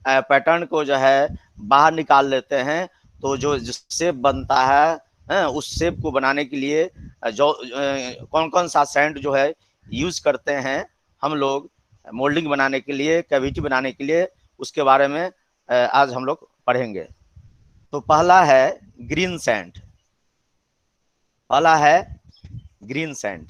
Pattern को जो है बाहर निकाल लेते हैं, तो जो शेप बनता है उस शेप को बनाने के लिए जो कौन कौन सा सैंड जो है यूज करते हैं हम लोग मोल्डिंग बनाने के लिए, कैविटी बनाने के लिए, उसके बारे में आज हम लोग पढ़ेंगे। तो पहला है ग्रीन सैंड। पहला है ग्रीन सैंड।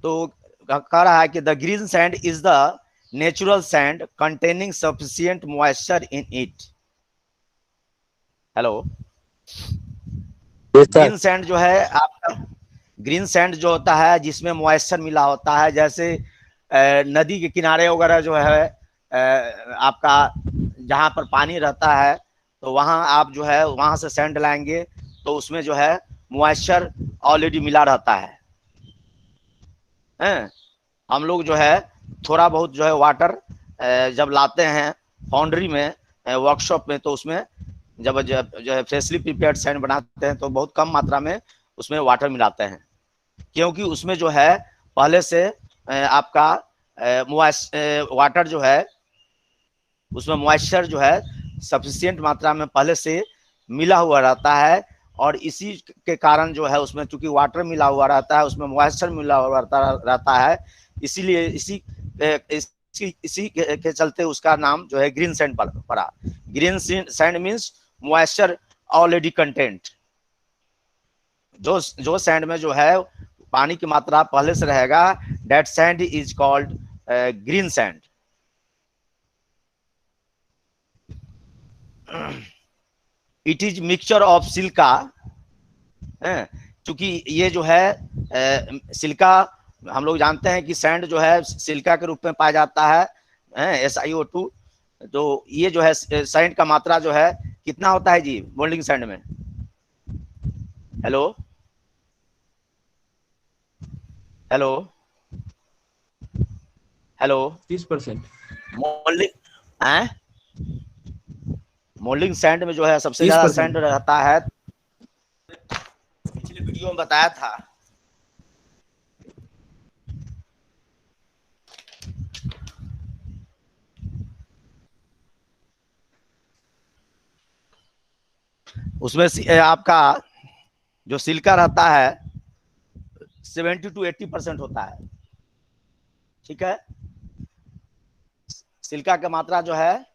तो कह रहा है कि the green sand is the natural sand containing sufficient moisture in it. Hello, green sand जो है आपका, ग्रीन सैंड जो होता है जिसमें मॉइस्चर मिला होता है, जैसे नदी के किनारे वगैरह जो है आपका जहाँ पर पानी रहता है, तो वहाँ आप जो है वहाँ से सैंड लाएंगे तो उसमें जो है मॉइस्चर ऑलरेडी मिला रहता है। हम लोग जो है थोड़ा बहुत जो है वाटर जब लाते हैं फाउंड्री में, वर्कशॉप में, तो उसमें जब जो है फ्रेशली प्रिपेयर्ड सैंड बनाते हैं तो बहुत कम मात्रा में उसमें वाटर मिलाते हैं, क्योंकि उसमें जो है पहले से आपका वाटर जो है उसमें मॉइस्चर जो है सफिशिएंट मात्रा में पहले से मिला हुआ रहता है, और इसी के कारण जो है उसमें चूंकि वाटर मिला हुआ रहता है, उसमें मॉइस्चर मिला हुआ रहता है, इसीलिए इसी के चलते उसका नाम जो है ग्रीन सैंड पड़ा। Green sand means moisture already content. जो सैंड में जो है पानी की मात्रा पहले से रहेगा, that sand is called green sand. It is mixture of Chilka. चूंकि ये जो है सिल्का, हम लोग जानते हैं कि सैंड जो है सिल्का के रूप में पाया जाता है, SiO2। तो ये जो है सैंड का मात्रा जो है कितना होता है जी मोल्डिंग सैंड में? Hello hello hello 30%। Moulding sand में जो है सबसे ज्यादा सैंड रहता है, पिछले वीडियो में बताया था। उसमें आपका जो सिल्का रहता है 70 to 80% होता है। ठीक है, सिल्का का मात्रा जो है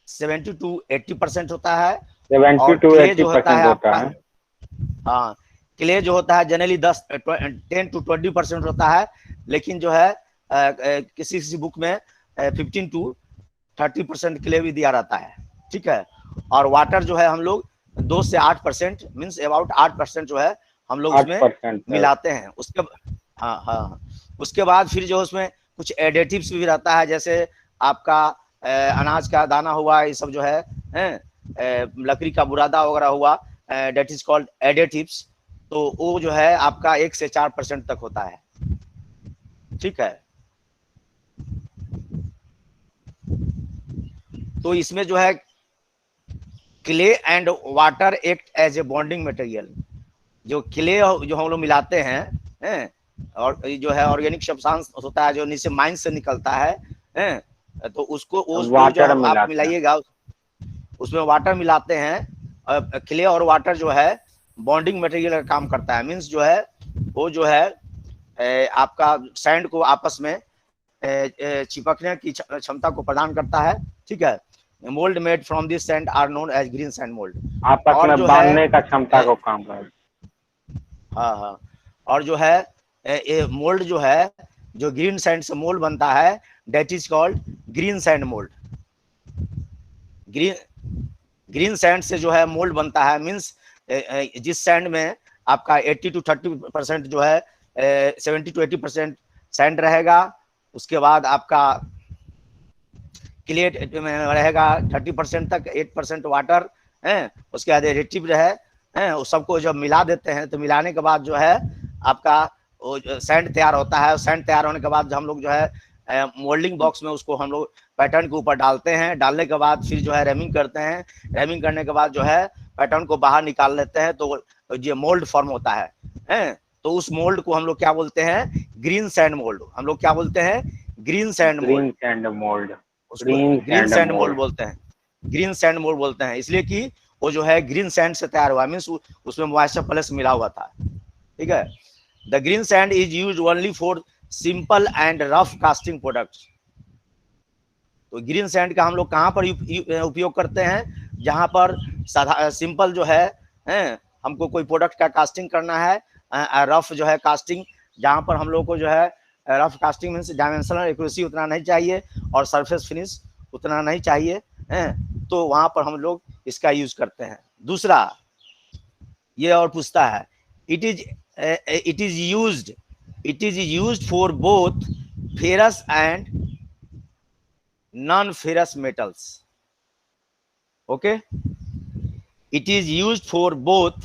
70 to 80% होता है। 70 to 80% होता है। हाँ, क्ले जो होता है जनरली 10 to 20% होता है, लेकिन जो है किसी किसी बुक में 15 to 30% क्ले भी दिया रहता है। ठीक है, और वाटर जो है हम लोग 2 से 8% मीन्स अबाउट 8% जो है हम लोग उसमें मिलाते हैं। उसके बाद फिर जो उसमें कुछ एडिटिव्स भी रहता है, जैसे आपका अनाज का दाना हुआ, ये सब जो है लकड़ी का बुरादा वगैरह हुआ, डेट इज कॉल्ड एडिटिव्स। तो वो जो है आपका 1 से 4% तक होता है। ठीक है, तो इसमें जो है clay and water act as a bonding material. जो क्ले जो हम लोग मिलाते हैं और जो है ऑर्गेनिक सब्सटेंस होता है जो नीचे माइन से निकलता है, तो उसको वाटर जो आप मिलाइएगा उसमें वाटर मिलाते हैं। क्ले और वाटर जो है बॉन्डिंग मटेरियल का काम करता है, मीन्स जो है वो जो है आपका सैंड को आपस में चिपकने की क्षमता को प्रदान करता है। ठीक है, mould made from this sand are known as green sand mould. आपस में बांधने का क्षमता को काम करता है। हाँ, और जो है मोल्ड जो है जो ग्रीन सैंड से मोल्ड बनता है, that is called green sand mould. Green sand से जो है मोल्ड बनता है, मीन्स जिस सैंड में आपका 80 to 30% जो है 70 to 80% सैंड रहेगा, उसके बाद आपका क्ले में रहेगा 30% तक, 8% वाटर है, उसके बाद एडिटिव रहे उस सबको जब मिला देते हैं तो मिलाने के बाद जो है आपका वो सैंड तैयार होता है। सैंड तैयार होने के बाद हम लोग जो है मोल्डिंग बॉक्स में उसको हम लोग पैटर्न के ऊपर डालते हैं। डालने के बाद फिर जो है रेमिंग करते हैं। रेमिंग करने के बाद जो है पैटर्न को बाहर निकाल लेते हैं, तो ये मोल्ड फॉर्म होता है। तो उस मोल्ड को हम लोग क्या बोलते हैं? Green sand mould. हम लोग क्या बोलते हैं? Green sand mould. Green sand mould. उसको green green sand sand mould mould. बोलते हैं। ग्रीन सैंड मोल्ड बोलते हैं इसलिए कि वो जो है ग्रीन सैंड से तैयार हुआ, मीन्स उसमें मॉइस्चर प्लस मिला हुआ था। ठीक है। The green sand is use only for simple and rough casting products. तो ग्रीन सैंड का हम लोग कहाँ पर उपयोग करते हैं? जहां पर सिंपल जो है हमको कोई प्रोडक्ट का कास्टिंग करना है, रफ जो है कास्टिंग, जहां पर हम लोग को जो है rough casting means dimensional accuracy उतना नहीं चाहिए और सरफेस फिनिश उतना नहीं चाहिए, तो वहां पर हम लोग इसका यूज करते हैं। दूसरा ये और पूछता है, it is used for both ferrous and non ferrous metals. Okay, it is used for both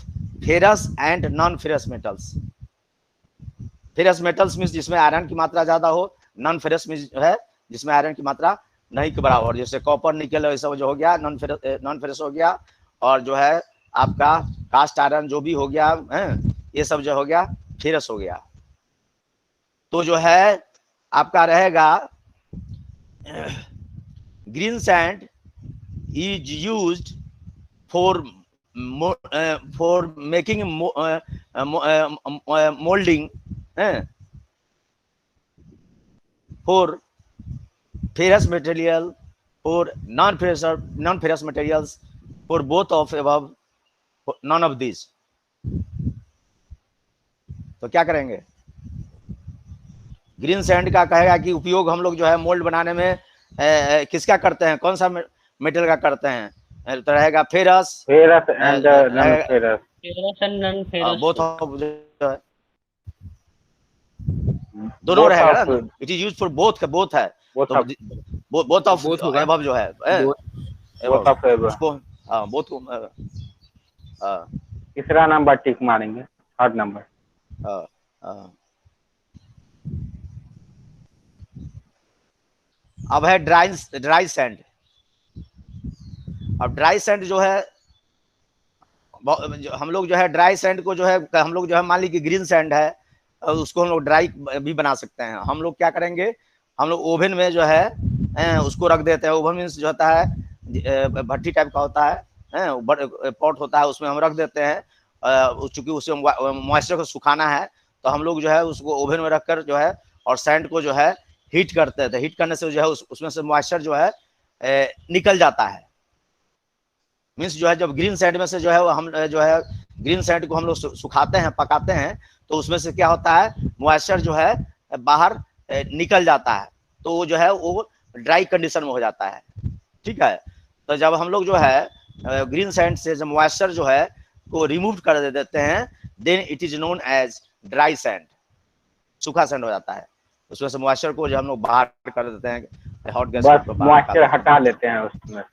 ferrous and non ferrous metals. Ferrous metals means जिसमें आयरन की मात्रा ज्यादा हो, नॉन फेरस मीन्स है जिसमें आयरन की मात्रा नहीं के बराबर, जैसे कॉपर निकल ये सब जो हो गया नॉन फेरस हो गया, और जो है आपका कास्ट आयरन जो भी हो गया ये सब जो हो गया फेरस हो गया। तो जो है आपका रहेगा green sand is used for making moulding for ferrous material, for non-ferrous materials, for both of above, none of these। तो क्या करेंगे? ग्रीन सैंड का कहेगा कि उपयोग हम लोग जो है मोल्ड बनाने में किसका करते हैं? कौन सा मेटल का करते हैं? तो रहेगा ferrous ferrous and non ferrous. Ferrous and non ferrous. Both of जो है दोनों बोथ रहेगा ऑफ। ना। It is use for both का बोथ है, बोथ तो ऑफ। बोथ ऑफ बोथ होगा। एबव जो है बोथ ऑफ। उसको बोथ को तीसरा नंबर टिक मारेंगे, थर्ड नंबर। अब है ड्राई सैंड। अब ड्राई सैंड जो है हम लोग जो है ड्राई सैंड को जो है हम लोग जो है मान लीजिए ग्रीन सैंड है, उसको हम लोग ड्राई भी बना सकते हैं। हम लोग क्या करेंगे? हम लोग ओवन में जो है उसको रख देते हैं। ओवन मीन्स जो होता है भट्टी टाइप का होता है, पॉट होता है, उसमें हम रख देते हैं। चूंकि उसमें मॉइस्चर को सुखाना है, तो हम लोग जो है उसको ओवन में रखकर जो है और सैंड को जो है हीट करते थे। हीट करने से जो है उसमें से मॉइस्चर जो है निकल जाता है। मीन्स जो है जब ग्रीन सैंड में से जो है हम जो है ग्रीन सैंड को हम लोग सुखाते हैं, पकाते हैं, तो उसमें से क्या होता है? मॉइस्चर जो है बाहर निकल जाता है, तो वो जो है वो ड्राई कंडीशन में हो जाता है। ठीक है। तो जब हम लोग जो है ग्रीन सैंड से जब मॉइस्चर जो है को रिमूव कर देते हैं, then it is known as dry sand. सूखा सैंड हो जाता है। उसमें से मॉइस्चर को जो हम लोग बाहर कर देते हैं, हॉट गैस बस मॉइस्चर हटा लेते हैं उसमें।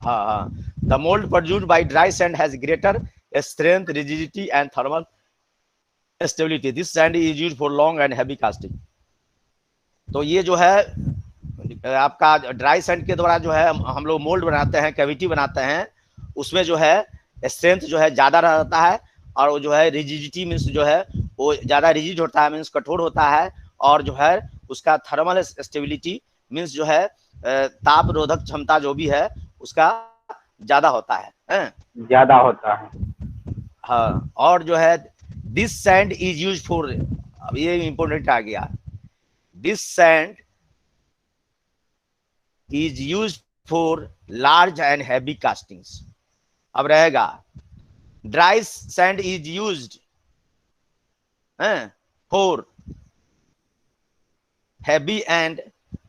हाँ हाँ। The mould produced by dry sand has greater strength, rigidity and thermal stability. This sand is used for long and heavy casting. तो ये जो है आपका ड्राई सैंड के द्वारा जो है हम लोग मोल्ड बनाते हैं, कैविटी बनाते हैं, उसमें जो है स्ट्रेंथ जो है ज्यादा रहता है, और वो जो है रिजिडिटी मीन्स जो है वो ज्यादा रिजिड होता है, मीन्स कठोर होता है, और जो है उसका थर्मल स्टेबिलिटी मीन्स जो है ताप रोधक क्षमता जो भी है उसका ज्यादा होता है। ज्यादा होता है। हाँ। और जो है this sand is use for, अब ये इंपोर्टेंट आ गया, this sand is use for large and heavy castings. अब रहेगा dry sand is used for heavy and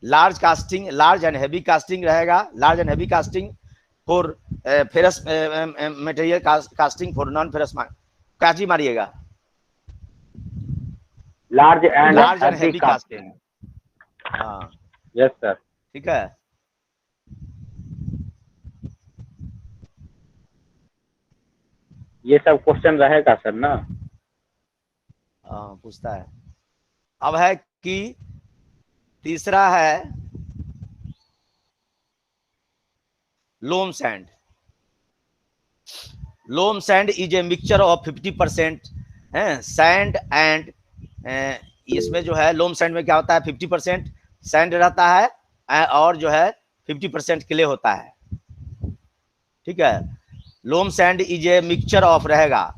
large casting. Large and heavy casting रहेगा, large and heavy casting for ferrous material casting for non ferrous. काची मारिएगा, large and heavy casting. हाँ yes sir. ठीक है। ये सब क्वेश्चन रहेगा sir ना? पूछता है। अब है कि तीसरा है loam sand. Loam sand is a mixture of 50% sand and, इसमें जो है लोम सैंड में क्या होता है, 50% सैंड रहता है और जो है 50% क्ले होता है। ठीक है, loam sand is a mixture of रहेगा,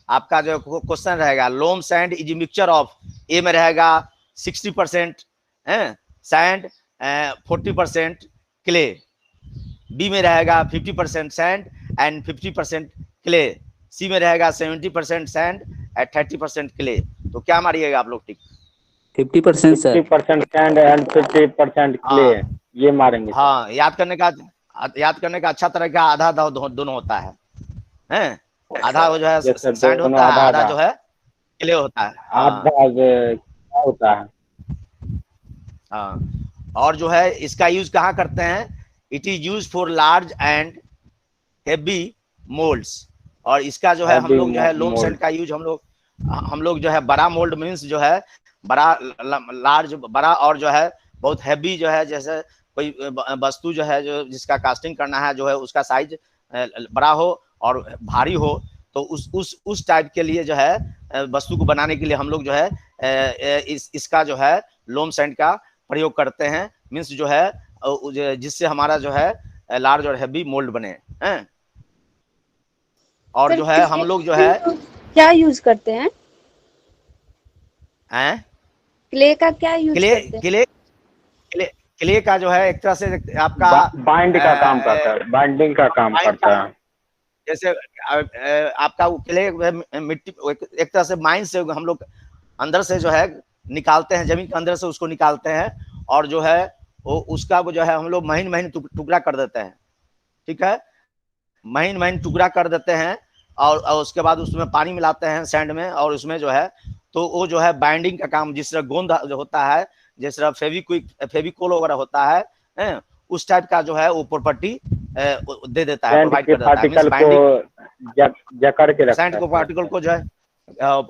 आपका जो क्वेश्चन रहेगा loam sand is a mixture of, A में रहेगा 60% सैंड 40% क्ले, बी में रहेगा 50% सैंड एंड 50% क्ले, सी में रहेगा 70% सैंड एंड 30% क्ले। तो क्या मारिएगा आप लोग टिक? 50% सर। 50% सैंड एंड 50% क्ले, ये मारेंगे। हाँ, याद करने का अच्छा तरीका आधा आधा दोनों होता है, आधा जो है सैंड होता है, आधा जो है क्ले होता है। आधा क्या होता है? हाँ, और जो है इसका यूज कहाँ करते हैं, it is use for large and heavy moulds. और इसका जो है हम लोग जो है लोम सैंड का यूज हम लोग जो है बड़ा मोल्ड मीन्स जो है बड़ा लार्ज बड़ा और जो है बहुत हैवी जो है, जैसे कोई वस्तु जो है जो जिसका कास्टिंग करना है जो है उसका साइज बड़ा हो और भारी हो, तो उस टाइप के लिए जो है वस्तु को बनाने के लिए हम लोग जो है इसका जो है लोम सैंड का प्रयोग करते हैं, मीन्स जो है जिससे हमारा जो है लार्ज और हैवी मोल्ड बने हैं। और जो है हम लोग जो है क्या यूज करते हैं, क्ले का क्या यूज करते हैं? क्ले का जो है एक तरह से आपका बाइंड का काम करता है, बाइंडिंग का काम करता है। जैसे आपका क्ले मिट्टी एक तरह से माइन से हम लोग अंदर से जो है निकालते हैं, जमीन के अंदर से उसको निकालते हैं और जो है वो उसका वो जो है हम लोग महीन महीन टुकड़ा कर देते हैं। ठीक है, महीन महीन टुकड़ा कर देते हैं और उसके बाद उसमें पानी मिलाते हैं सैंड में, और उसमें जो है तो वो जो है बाइंडिंग का काम, जिस तरह गोंद जो होता है, जिस तरह फेविकोल वगैरह होता है उस टाइप का जो है वो प्रॉपर्टी दे देता है, प्रोवाइड कर देता है। सैंड को पार्टिकल को जो है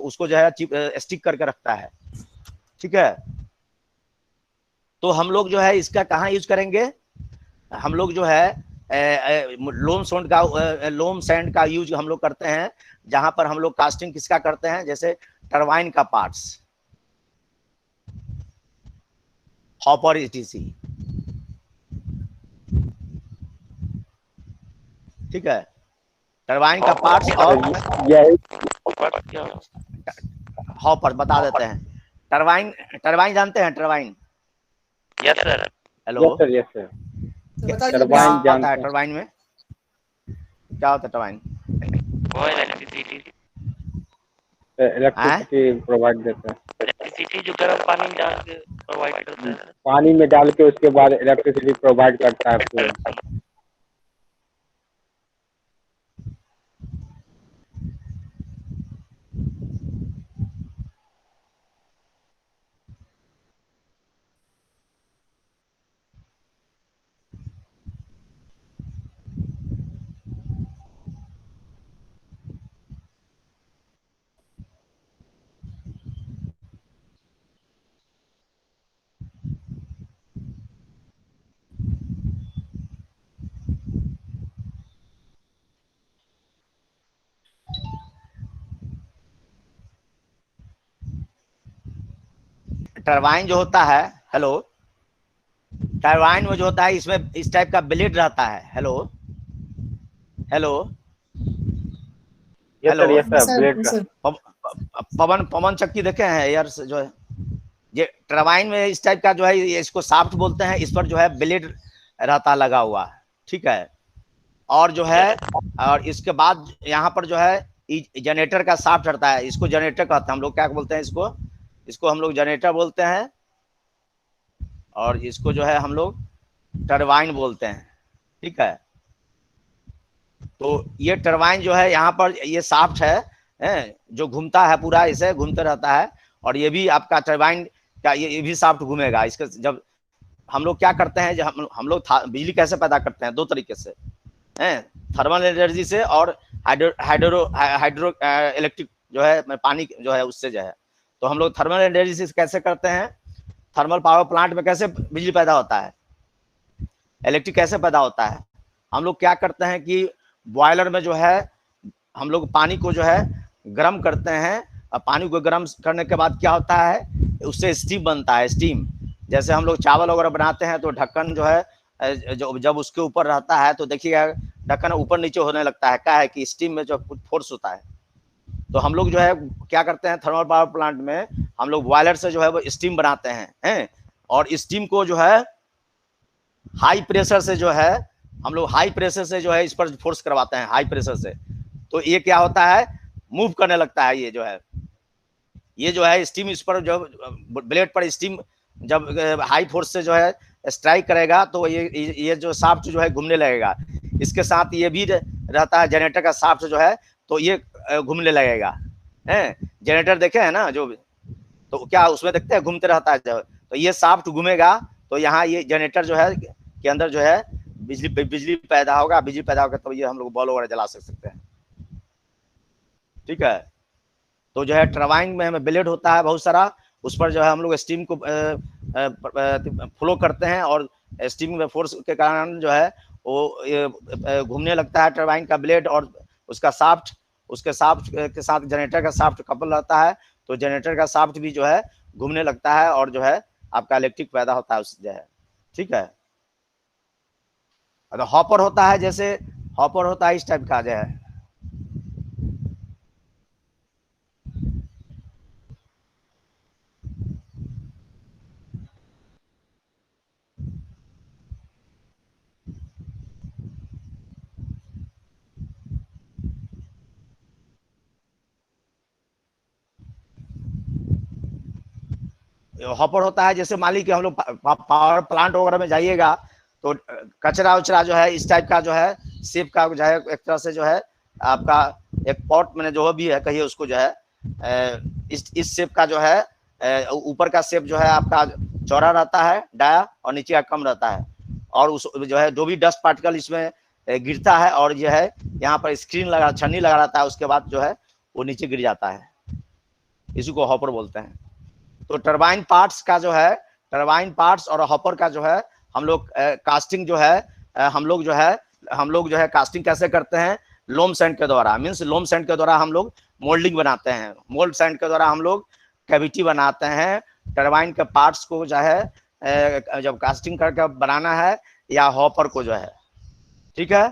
उसको जो है स्टिक करके रखता है। ठीक है, तो हम लोग जो है इसका कहाँ यूज करेंगे, हम लोग जो है लोम सैंड का यूज हम लोग करते हैं जहां पर हम लोग कास्टिंग किसका करते हैं, जैसे टरबाइन का पार्ट्स, हॉपर etc। ठीक है, टरबाइन का पार्ट्स और हॉपर बता देते हैं। टरबाइन जानते हैं, turbine? Yes sir. Hello, yes sir. Turbine जानता है? टरबाइन में क्या होता है? टरबाइन वो इलेक्ट्रिसिटी प्रोवाइड देता है, इलेक्ट्रिसिटी जो गर्म पानी में डाल के प्रोवाइड करता है, पानी में डाल के उसके बाद इलेक्ट्रिसिटी प्रोवाइड करता है पूरा। टरबाइन जो होता है, हेलो, टरबाइन में जो होता है इसमें इस टाइप का ब्लेड रहता है। हेलो हेलो हेलो, पवन चक्की देखे हैं यार जो है, ये टरबाइन में इस टाइप का जो है इसको शाफ्ट बोलते हैं, इस पर जो है ब्लेड रहता लगा हुआ है। ठीक है, और जो है और इसके बाद यहाँ पर जो है जनरेटर का शाफ्ट रहता है, इसको जनरेटर कहते हैं हम लोग, क्या बोलते हैं इसको हम लोग जनरेटर बोलते हैं, और इसको जो है हम लोग टरबाइन बोलते हैं। ठीक है, तो ये टरबाइन जो है यहाँ पर ये शाफ्ट है जो घूमता है, पूरा इसे घूमते रहता है, और ये भी आपका टरबाइन का ये भी शाफ्ट घूमेगा। इसके जब हम लोग क्या करते हैं, जब हम लोग बिजली कैसे पैदा करते हैं, दो तरीके से, थर्मल एनर्जी से और हाइड्रो इलेक्ट्रिक जो है पानी जो है उससे जो है। तो हम लोग थर्मल एनर्जी से कैसे करते हैं, थर्मल पावर प्लांट में कैसे बिजली पैदा होता है, इलेक्ट्रिक कैसे पैदा होता है। हम लोग क्या करते हैं कि बॉयलर में जो है हम लोग पानी को जो है गर्म करते हैं, और पानी को गर्म करने के बाद क्या होता है, उससे स्टीम बनता है। स्टीम जैसे हम लोग चावल वगैरह बनाते हैं तो ढक्कन जो है जब उसके ऊपर रहता है तो देखिएगा ढक्कन ऊपर नीचे होने लगता है, क्या है कि स्टीम में जो कुछ फोर्स होता है। तो हम लोग जो है क्या करते हैं, थर्मल पावर प्लांट में हम लोग बॉयलर से जो है वो स्टीम बनाते हैं और स्टीम को जो है हाई प्रेशर से जो है हम लोग हाई प्रेशर से जो है इस पर फोर्स करवाते हैं, हाई प्रेशर से। तो ये क्या होता है, मूव करने लगता है। ये जो है स्टीम इस पर जो ब्लेड पर स्टीम जब हाई फोर्स से जो है स्ट्राइक करेगा तो ये जो शाफ्ट जो है घूमने लगेगा। इसके साथ ये भी रहता है जनरेटर का शाफ्ट जो है, तो ये घूमने लगेगा। जनरेटर देखे हैं ना जो, तो क्या उसमें देखते हैं घूमते रहता है जो, तो ये शाफ्ट घूमेगा तो यहाँ ये जनरेटर जो है के अंदर जो है बिजली पैदा होगा। बिजली पैदा होगा तो ये हम लोग बॉल वगैरह जला सकते हैं। ठीक है, तो जो है टरबाइन में हमें ब्लेड होता है बहुत सारा, उस पर जो है हम लोग स्टीम को फ्लो करते हैं और स्टीम में फोर्स के कारण जो है वो घूमने लगता है टरबाइन का ब्लेड, और उसका शाफ्ट, उसके शाफ्ट के साथ जनरेटर का शाफ्ट कपल रहता है, तो जनरेटर का शाफ्ट भी जो है घूमने लगता है और जो है आपका इलेक्ट्रिक पैदा होता है उससे जो है। ठीक है, अगर हॉपर होता है, जैसे हॉपर होता है इस टाइप का जो है, हॉपर होता है जैसे मान लीजिए कि हम लोग पावर प्लांट वगैरह में जाइएगा तो कचरा उचरा जो है इस टाइप का जो है शेप का जो है एक तरह से जो है आपका एक पॉट में जो भी है कहिए उसको जो है इस शेप का जो है ऊपर का शेप जो है आपका चौड़ा रहता है डाया, और नीचे का कम रहता है, और उस जो है जो भी डस्ट पार्टिकल इसमें गिरता है और जो है यहाँ पर स्क्रीन लगा छन्नी लगा रहता है, उसके बाद जो है वो नीचे गिर जाता है, इसी को हॉपर बोलते हैं। तो टरबाइन पार्ट्स का जो है, टरबाइन पार्ट्स और हॉपर का जो है हम लोग कास्टिंग जो है हम लोग जो है कास्टिंग कैसे करते हैं, लोम सैंड के द्वारा, मीन्स लोम सैंड के द्वारा हम लोग मोल्डिंग बनाते हैं। मोल्ड सैंड के द्वारा हम लोग कैविटी बनाते हैं। टरबाइन के पार्ट्स को जो है जब कास्टिंग करके बनाना है, या हॉपर को जो है। ठीक है,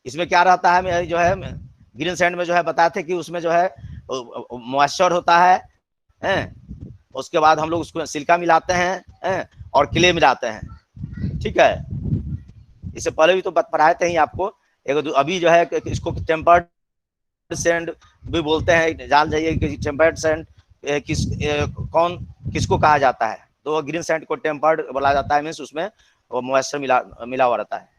इसमें क्या रहता है जो है ग्रीन सैंड में जो है बताते कि उसमें जो है मॉइस्चर होता है उसके बाद हम लोग उसको सिलिका मिलाते हैं और क्ले मिलाते हैं। ठीक है, इससे पहले भी तो पढ़ाए थे ही आपको। एक अभी जो है इसको टेम्पर्ड सैंड भी बोलते हैं, जान जाइए कि टेम्पर्ड सैंड किसको कहा जाता है। तो ग्रीन सैंड को टेम्पर्ड बोला जाता है, मीन्स उसमें वो मॉइस्चर मिला हुआ रहता है।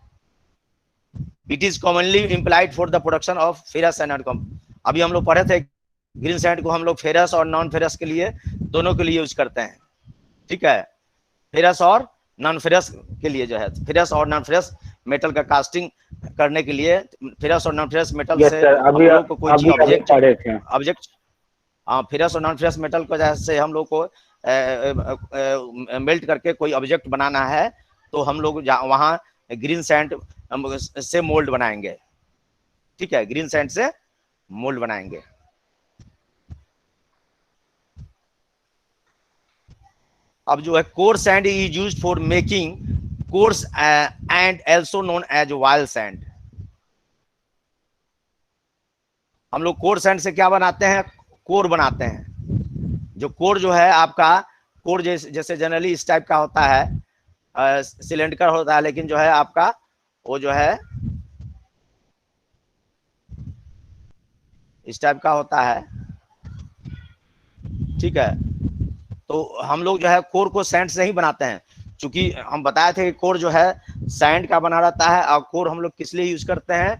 It is commonly implied for the production of ferrous and अभी हम लोग पढ़े थे ग्रीन सैंड को हम लोग फेरस और नॉन फेरस के लिए दोनों के लिए यूज करते हैं। ठीक है, फेरस और नॉन फेरस के लिए जो है, फेरस और नॉन फेरस मेटल का कास्टिंग करने के लिए, फेरस और नॉन फेरस मेटल से हम लोग को कोई ऑब्जेक्ट फेरस और नॉन फेरस मेटल को जैसे हम लोग को मेल्ट करके कोई ऑब्जेक्ट बनाना है, तो हम लोग वहाँ ग्रीन सैंड से मोल्ड बनाएंगे। ठीक है, ग्रीन सैंड से मोल्ड बनाएंगे। अब जो है core sand is used for making cores and also known as wild sand. हम लोग कोर सैंड से क्या बनाते हैं, कोर बनाते हैं। जो कोर जो है आपका कोर जैसे जनरली इस टाइप का होता है, सिलेंडर होता है, लेकिन जो है आपका वो जो है इस टाइप का होता है। ठीक है, तो हम लोग जो है कोर को सैंड से ही बनाते हैं, क्योंकि हम बताए थे कि कोर जो है सैंड का बना रहता है। और कोर हम लोग किस लिए यूज करते हैं,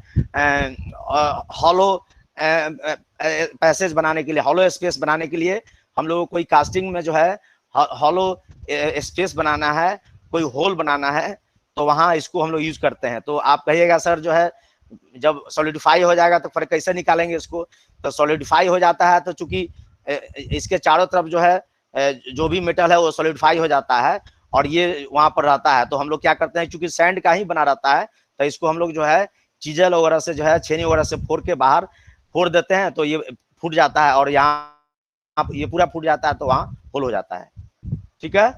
हॉलो पैसेज बनाने के लिए, हॉलो स्पेस बनाने के लिए। हम लोगों को कोई कास्टिंग में जो है हॉलो स्पेस बनाना है, कोई होल बनाना है, तो वहां इसको हम लोग यूज करते हैं। तो आप कहिएगा सर जो है जब सॉलिडिफाई हो जाएगा तो फिर कैसे निकालेंगे इसको, तो सॉलिडिफाई हो जाता है तो चूंकि इसके चारों तरफ जो है जो भी मेटल है वो सॉलिडिफाई हो जाता है और ये वहां पर रहता है। तो हम लोग क्या करते हैं, चूंकि सैंड का ही बना रहता है, तो इसको हम लोग जो है चीजल वगैरह से जो है छेनी वगैरह से फोड़ के बाहर फोड़ देते हैं, तो ये फूट जाता है और यहाँ ये पूरा फूट जाता है, तो वहां होल हो जाता है। ठीक है,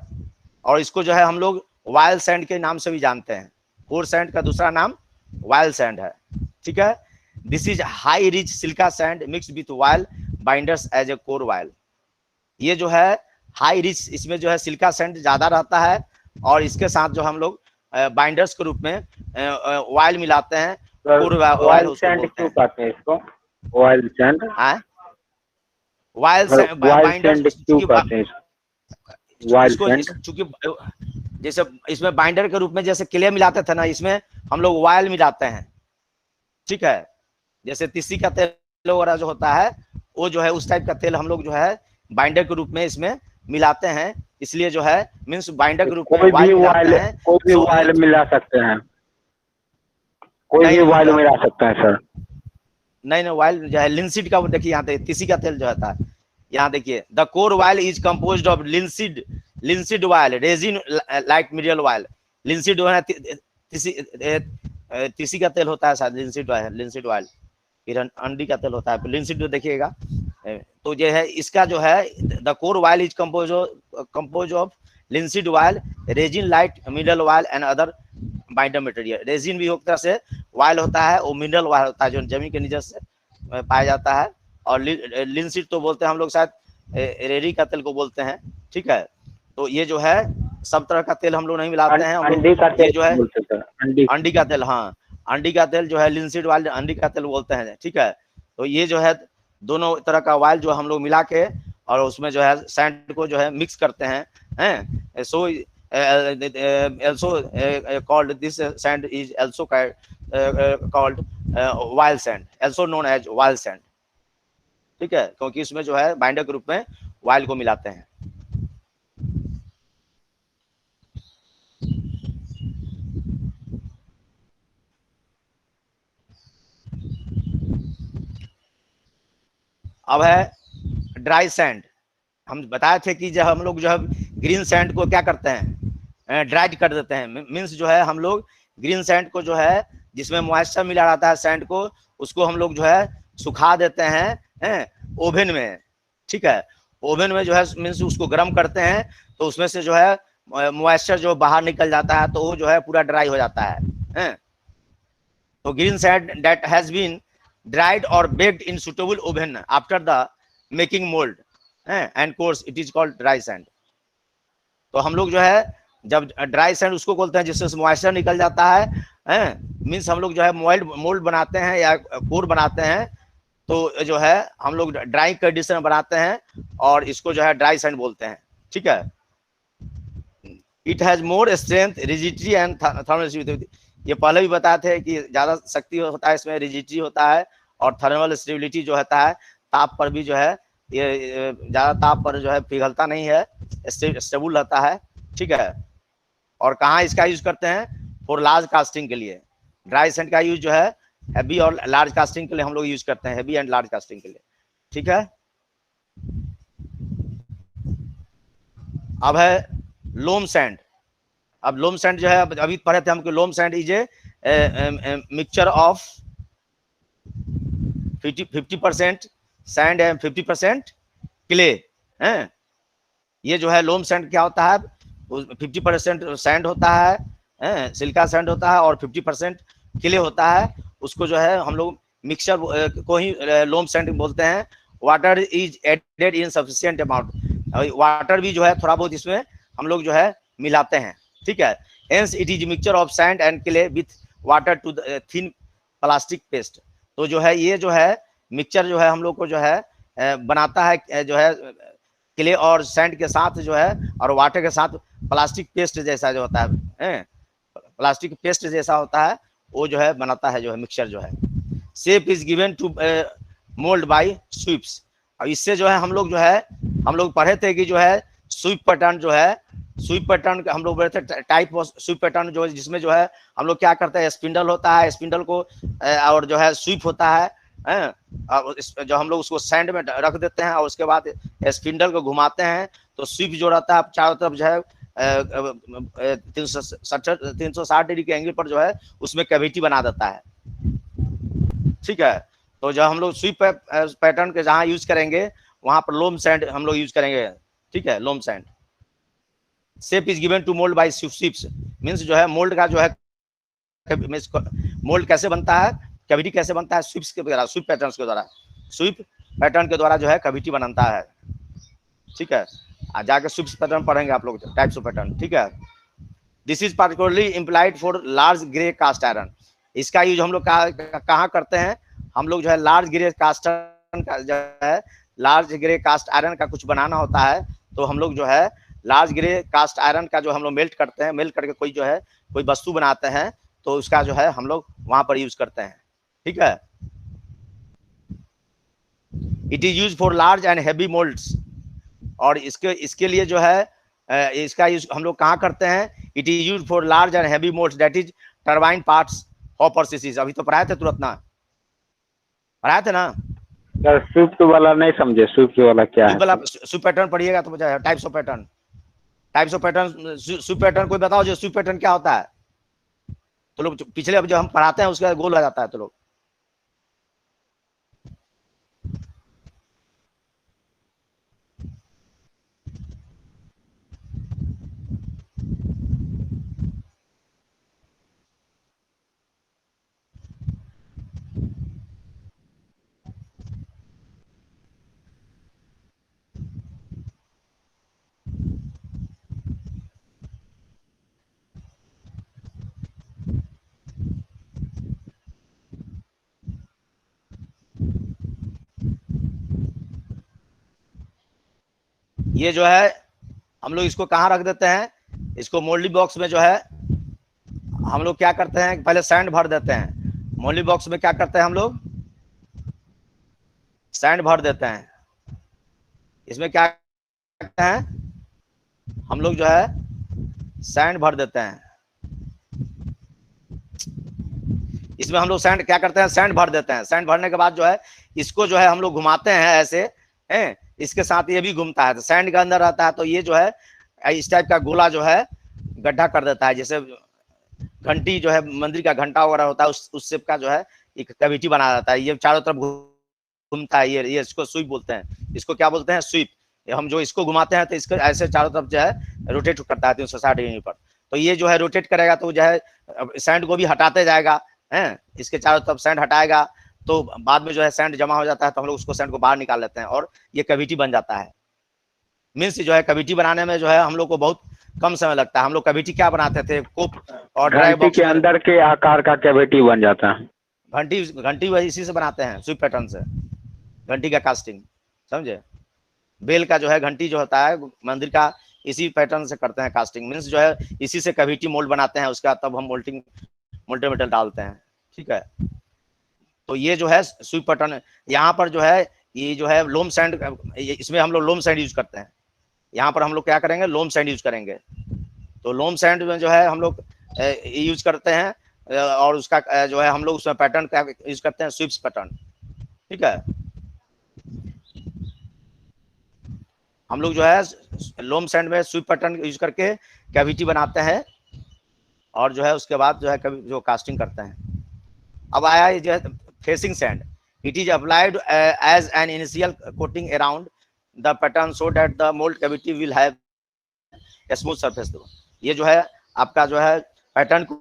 और इसको जो है हम लोग वायल सैंड के नाम से भी जानते हैं। कोर सैंड का दूसरा नाम वायल सैंड है। ठीक है, this is high rich silica sand mixed with oil binders as a core oil. ये जो है हाई रिच, इसमें जो है सिलिका सैंड ज्यादा रहता है और इसके साथ जो हम लोग बाइंडर्स के रूप में वायल मिलाते हैं। वायल सैंड क्यों कहते हैं इसको? वायल सैंड, वायल सैंड क्यों कहते हैं? चूंकि जैसे इसमें बाइंडर के रूप में जैसे क्ले मिलाते थे ना, इसमें हम लोग वायल मिलाते हैं। ठीक है, जैसे तीसी का तेल वगैरह जो होता है वो जो है उस टाइप का तेल हम लोग जो है बाइंडर के रूप में इसमें मिलाते हैं, इसलिए जो है मींस बाइंडर के रूप में कोई भी वायल मिला सकते हैं, कोई भी वायल मिला सकता है सर? नहीं, वायल जो है लिंसीड का, देखिए यहाँ पे तीसी का तेल जो होता है, यहाँ देखिए the core oil is composed of linseed oil, resin like mineral oil. Linseed जो है तीसी का तेल होता है शायद, लिंसीड वायल, फिर अंडी का तेल होता है, लिंसीड जो देखिएगा। तो ये है इसका जो है the core oil is compose of linseed oil, resin light mineral oil and other binder material. Resin भी एक तरह से वायल होता है, वो मिनरल वायल होता है जो जमीन के नीचे से पाया जाता है। और लिंसीड तो बोलते हैं हम लोग शायद रेरी का तेल को बोलते हैं। ठीक है, तो ये जो है सब तरह का तेल हम लोग नहीं मिलाते हैं। अंडी का तेल जो है अंडी का तेल, हाँ अंडी का तेल जो है लिंसीड वायल अंडी का तेल बोलते हैं। ठीक है, तो ये जो है दोनों तरह का वायल जो हम लोग मिला के और उसमें जो है सैंड को जो है मिक्स करते हैं। सो also called this sand is also called wild sand, also known as wild sand। ठीक है, क्योंकि इसमें जो है बाइंडर के रूप में वायल को मिलाते हैं। अब है ड्राई सैंड। हम बताए थे कि जब हम लोग जो है ग्रीन सैंड को क्या करते हैं, ड्राइड कर देते हैं। मीन्स जो है हम लोग ग्रीन सैंड को जो है जिसमें मॉइस्चर मिला रहता है सैंड को, उसको हम लोग जो है सुखा देते हैं ओवन में। ठीक है, ओवन में जो है मीन्स उसको गर्म करते हैं, तो उसमें से जो है मॉइस्चर जो बाहर निकल जाता है, तो वो जो है पूरा ड्राई हो जाता है। तो green sand that has been dried or baked in suitable oven after the making mold and course it is called dry sand। तो हम लोग जो है जब ड्राई सैंड उसको बोलते हैं जिससे मॉइस्चर निकल जाता है, मीन्स हम लोग जो है मोल्ड बनाते हैं या कोर बनाते हैं, तो जो है हम लोग ड्राई कंडीशन बनाते हैं और इसको जो है ड्राई सैंड बोलते हैं। ठीक है, it has more strength, rigidity and thermal. ये पहले भी बताए थे कि ज्यादा शक्ति होता है इसमें, रिजिडिटी होता है और थर्मल स्टेबिलिटी जो होता है, ताप पर भी जो है ये ज्यादा ताप पर जो है पिघलता नहीं है, स्टेबल रहता है। ठीक है, और कहाँ इसका यूज करते हैं, फॉर लार्ज कास्टिंग के लिए। ड्राई सैंड का यूज जो है हैवी और लार्ज कास्टिंग के लिए हम लोग यूज करते हैं, हैवी एंड लार्ज कास्टिंग के लिए। ठीक है, अब है लोम सैंड। अब लोम सैंड जो है अभी पढ़े थे हमको, loam sand is a mixture of 50% sand and 50% clay. ये जो है लोम सैंड क्या होता है, 50% सैंड होता है, सिलिका सैंड होता है और 50% क्ले होता है। उसको जो है हम लोग मिक्सचर को ही लोम सैंड बोलते हैं। Water is added in sufficient amount, water भी जो है थोड़ा बहुत इसमें हम लोग जो है मिलाते हैं। ठीक है, hence it is mixture of sand and clay with water to thin plastic paste. तो जो है ये जो है मिक्सचर जो है हम लोग को जो है बनाता है जो है क्ले और सैंड के साथ जो है और वाटर के साथ प्लास्टिक पेस्ट जैसा जो होता है। प्लास्टिक पेस्ट जैसा होता है, वो जो है बनाता है जो है मिक्सचर जो है। Shape is given to mould by sweeps. और इससे जो है हम लोग पढ़े थे कि जो है स्वीप पैटर्न जो है, स्वीप पैटर्न हम लोग पढ़े थे टाइप ऑफ स्वीप पैटर्न जो है, जिसमें जो है हम लोग क्या करते हैं, स्पिंडल होता है, स्पिंडल को और जो है स्वीप होता है, और जो हम लोग उसको सैंड में रख देते हैं और उसके बाद स्पिंडल को घुमाते हैं, तो स्वीप जो रहता है चारों तरफ जो है 360 डिग्री के एंगल पर जो है उसमें कैविटी बना देता है। ठीक है, तो जब हम लोग स्वीप पैटर्न के जहाँ यूज करेंगे वहां पर लोम सैंड हम लोग यूज करेंगे। ठीक है, loam sand. Shape is given to mould by sweeps, means जो है मोल्ड का जो है मोल्ड कैसे बनता है, कैविटी कैसे बनता है, स्वीप्स के द्वारा, स्वीप पैटर्न के द्वारा, स्वीप पैटर्न के द्वारा जो है कैविटी बनता है। ठीक है, जाके स्वीप पैटर्न पढ़ेंगे आप लोग, टाइप्स ऑफ पैटर्न। ठीक है, this is particularly implied for large grey cast iron. इसका यूज हम लोग कहाँ करते हैं, हम लोग जो है लार्ज ग्रे कास्ट आयरन का जो है, लार्ज ग्रे कास्ट आयरन का कुछ बनाना होता है, तो हम लोग जो है लार्ज ग्रे कास्ट आयरन का जो हम लोग मेल्ट करते हैं, मेल्ट करके कोई जो है कोई वस्तु बनाते हैं, तो उसका जो है हम लोग वहां पर यूज करते हैं। ठीक है, it is use for large and heavy moulds. और इसके लिए जो है इसका यूज हम लोग कहाँ करते हैं, it is use for large and heavy moulds that is turbine parts hopper सिसीज। अभी तो पढ़ाए थे तुरंत ना, पढ़ाए थे ना सर? स्विफ्ट वाला नहीं समझे, स्विफ्ट वाला क्या है? स्विफ्ट पैटर्न पढ़िएगा तो मुझे types of pattern, types of pattern, Swift pattern कोई बताओ जो स्विफ्ट पैटर्न क्या होता है? तो लोग पिछले अब जो हम पढ़ाते हैं उसका गोल आ जाता है, तो लोग ये जो है हम लोग इसको कहाँ रख देते हैं, इसको मोल्डी बॉक्स में जो है हम लोग क्या करते हैं, पहले सैंड भर देते हैं। मोल्डी बॉक्स में क्या करते हैं हम लोग, सैंड भर देते हैं। इसमें क्या करते हैं हम लोग, जो है सैंड भर देते हैं। इसमें हम लोग सैंड क्या करते हैं, सैंड भर देते हैं। सैंड भरने के बाद जो है इसको जो है हम लोग घुमाते हैं ऐसे, हैं, इसके साथ ये भी घूमता है, तो सैंड के अंदर रहता है, तो ये जो है इस टाइप का गोला जो है गड्ढा कर देता है, जैसे घंटी जो है मंदिर का घंटा वगैरह होता है उस शेप का जो है एक कैविटी बना देता है। ये चारों तरफ घूमता है, ये इसको स्वीप बोलते हैं। इसको क्या बोलते हैं, स्वीप। हम जो इसको घुमाते हैं तो इसको ऐसे चारों तरफ जो है रोटेट करता है 360 डिग्री पर। तो ये जो है रोटेट करेगा तो जो है सैंड को भी हटाते जाएगा, हैं, इसके चारों तरफ सैंड हटाएगा, तो बाद में जो है सैंड जमा हो जाता है, तो हम लोग उसको सैंड को बाहर निकाल लेते हैं और ये कैविटी बन जाता है। मीन्स जो है कैविटी बनाने में जो है हम लोग को बहुत कम समय लगता है। हम लोग कैविटी क्या बनाते थे, कोप और ड्राई बॉक्स के अंदर के आकार का कैविटी बन जाता है। घंटी वही इसी से बनाते हैं, स्वीप पैटर्न से, घंटी का कास्टिंग, समझे। बेल का जो है घंटी जो होता है मंदिर का, इसी पैटर्न से करते हैं कास्टिंग। मीन्स जो है इसी से कैविटी मोल्ड बनाते हैं, उसका तब हम मोल्टिंग मोल्टेड मेटल डालते हैं। ठीक है, तो ये जो है स्वीप पैटर्न। यहाँ पर जो है ये जो है लोम सैंड, इसमें हम लोग लोम सैंड यूज करते हैं। यहाँ पर हम लोग क्या करेंगे, लोम सैंड यूज करेंगे। तो लोम सैंड में जो है हम लोग यूज करते हैं, और उसका जो है हम लोग उसमें पैटर्न का यूज करते हैं, स्वीप्स पैटर्न। ठीक है, हम लोग जो है लोम सैंड में स्वीप पैटर्न यूज करके कैविटी बनाते हैं, और जो है उसके बाद जो है कभी जो कास्टिंग करते हैं। अब आया ये जो है facing sand. It is applied as an initial coating around the pattern so that the mould cavity will have a smooth surface. ये जो है आपका जो है पैटर्न को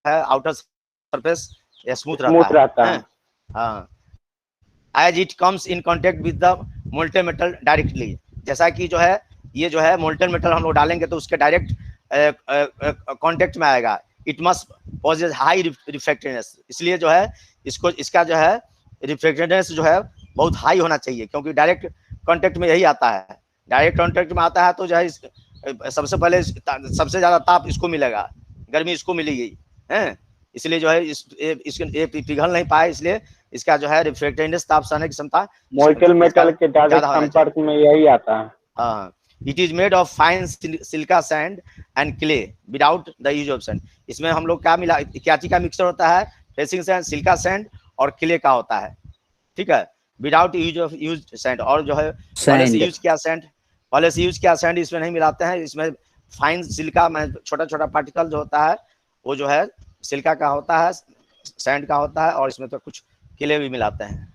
है आउटर सरफेस स्मूथ रहता है। हाँ, as it comes in contact with the molten metal directly. जैसा कि जो है ये जो है मोल्टेन मेटल हम लोग डालेंगे तो उसके डायरेक्ट कांटेक्ट में आएगा। It must pauses high reflectiveness, इसलिए जो है इसका जो है रिफ्लेक्टिवनेस जो है बहुत हाई होना चाहिए, क्योंकि डायरेक्ट कांटेक्ट में यही आता है। डायरेक्ट कांटेक्ट में आता है तो जो है सबसे पहले सबसे ज्यादा ताप इसको मिलेगा, गर्मी इसको मिलेगी है, इसलिए जो है ये पिघल नहीं पाए, इसलिए इसका जो है रिफ्रैक्टिवनेस, ताप सहने की क्षमता मोइकल मेटल के डायरेक्ट संपर्क में यही आता है। हाँ, it is made of fine silica sand and clay without the use of sand. इसमें हम लोग क्या मिला, क्या चीज का मिक्सचर होता है, फेसिंग सैंड, सिलिका सैंड और क्ले का होता है, ठीक है, without use of use sand. और जो है पहले से यूज किया सैंड, पहले से यूज किया सैंड इसमें नहीं मिलाते हैं, इसमें फाइन सिलिका में छोटा छोटा पार्टिकल जो होता है वो जो है सिलिका का होता है, सैंड का होता है, और इसमें तो कुछ क्ले भी मिलाते हैं।